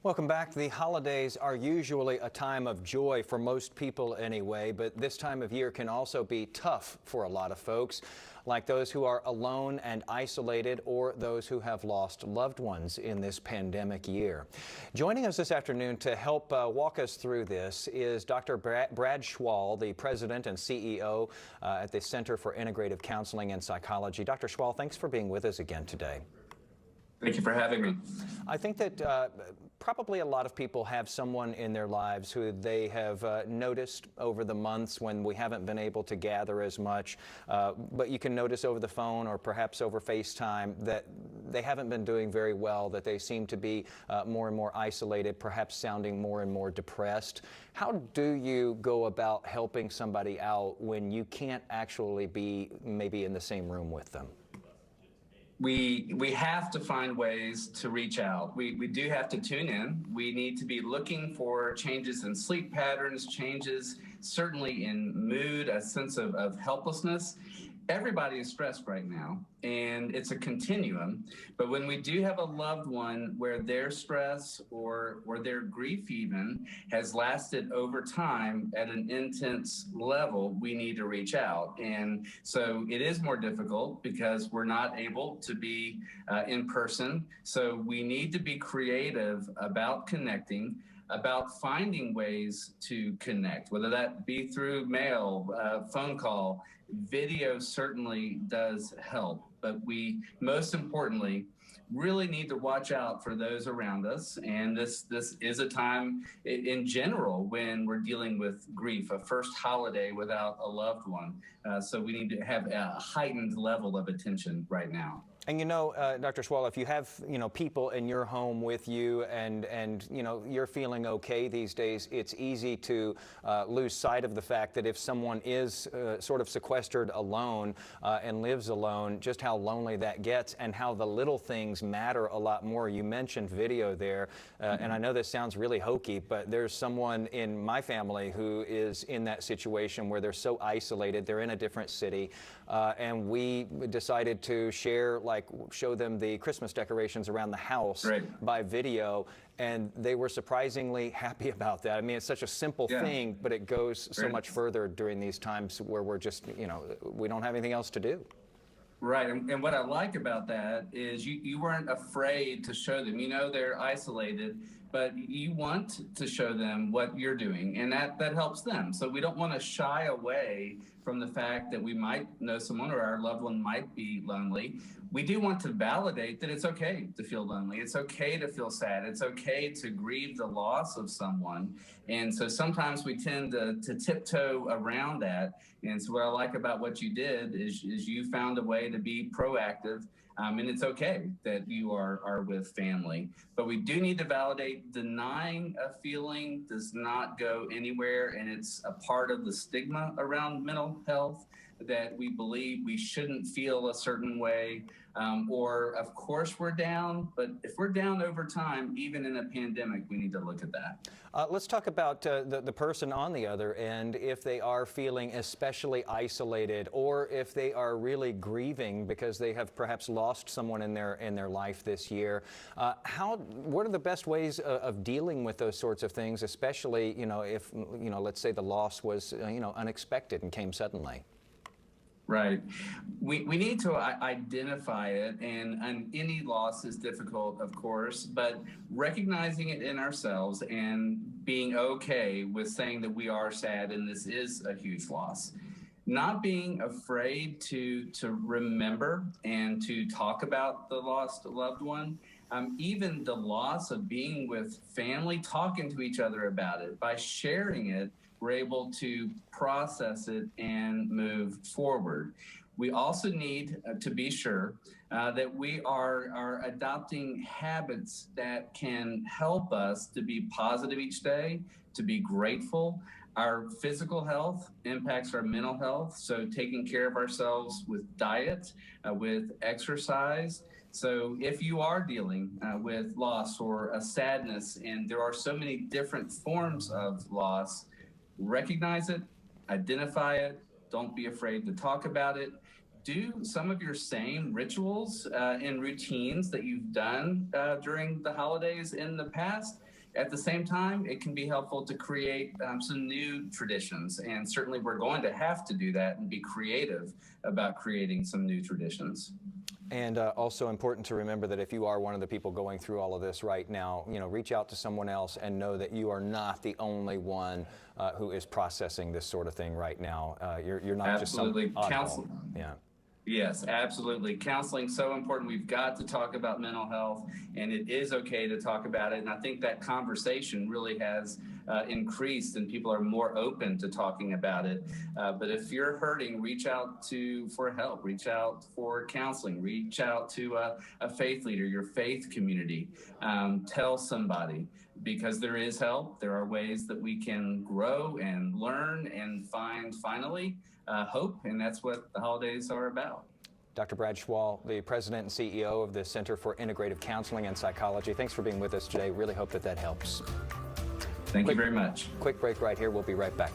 Welcome back. The holidays are usually a time of joy for most people anyway, but this time of year can also be tough for a lot of folks, like those who are alone and isolated or those who have lost loved ones in this pandemic year. Joining us this afternoon to help walk us through this is Dr. Brad Schwal, the president and CEO at the Center for Integrative Counseling and Psychology. Dr. Schwal, thanks for being with us again today. Thank you for having me. I think that probably a lot of people have someone in their lives who they have noticed over the months when we haven't been able to gather as much, but you can notice over the phone or perhaps over FaceTime that they haven't been doing very well, that they seem to be more and more isolated, perhaps sounding more and more depressed. How do you go about helping somebody out when you can't actually be maybe in the same room with them? We have to find ways to reach out. We do have to tune in. We need to be looking for changes in sleep patterns, changes certainly in mood, a sense of helplessness. Everybody is stressed right now, and it's a continuum. But when we do have a loved one where their stress or their grief even has lasted over time at an intense level, we need to reach out. And so it is more difficult because we're not able to be in person. So we need to be creative about connecting, about finding ways to connect, whether that be through mail, phone call. Video certainly does help, but we most importantly really need to watch out for those around us. And this is a time in general when we're dealing with grief, a first holiday without a loved one. So we need to have a heightened level of attention right now. And Dr. Schwal, if you have, people in your home with you and you're feeling okay these days, it's easy to lose sight of the fact that if someone is sort of sequestered alone and lives alone, just how lonely that gets and how the little things matter a lot more. You mentioned video there, and I know this sounds really hokey, but there's someone in my family who is in that situation where they're so isolated, they're in a different city, and we decided to show them the Christmas decorations around the house by video, and they were surprisingly happy about that. I mean, it's such a simple thing, but it goes so much further during these times where we're just, we don't have anything else to do. Right, and what I like about that is you weren't afraid to show them. They're isolated, but you want to show them what you're doing, and that helps them. So we don't want to shy away from the fact that we might know someone or our loved one might be lonely. We do want to validate that it's okay to feel lonely. It's okay to feel sad. It's okay to grieve the loss of someone. And so sometimes we tend to tiptoe around that. And so what I like about what you did is you found a way to be proactive. And it's okay that you are with family. But we do need to validate. Denying a feeling does not go anywhere, and it's a part of the stigma around mental health that we believe we shouldn't feel a certain way, or of course we're down, but if we're down over time, even in a pandemic, we need to look at that. Let's talk about the person on the other end, if they are feeling especially isolated or if they are really grieving because they have perhaps lost someone in their life this year. What are the best ways of dealing with those sorts of things, especially, if, let's say the loss was, unexpected and came suddenly? Right. We need to identify it, and any loss is difficult, of course, but recognizing it in ourselves and being okay with saying that we are sad and this is a huge loss. Not being afraid to remember and to talk about the lost loved one. Even the loss of being with family, talking to each other about it, by sharing it, we're able to process it and move forward. We also need to be sure that we are adopting habits that can help us to be positive each day, to be grateful. Our physical health impacts our mental health, so taking care of ourselves with diet, with exercise. So if you are dealing with loss or a sadness, and there are so many different forms of loss, recognize it, identify it, don't be afraid to talk about it, do some of your same rituals and routines that you've done during the holidays in the past. At the same time, it can be helpful to create some new traditions. And certainly we're going to have to do that and be creative about creating some new traditions. And also important to remember that if you are one of the people going through all of this right now, reach out to someone else and know that you are not the only one who is processing this sort of thing right now. You're not Absolutely. just some Counsel. oddball. Yeah. Yes, absolutely. Counseling is so important. We've got to talk about mental health, and it is okay to talk about it. And I think that conversation really has increased, and people are more open to talking about it. But if you're hurting, reach out for help. Reach out for counseling. Reach out to a faith leader, your faith community. Tell somebody, because there is help. There are ways that we can grow and learn and find finally hope, and that's what the holidays are about. Dr. Brad Schwal, the president and CEO of the Center for Integrative Counseling and Psychology. Thanks for being with us today. Really hope that helps. Thank you very much. Quick break right here. We'll be right back.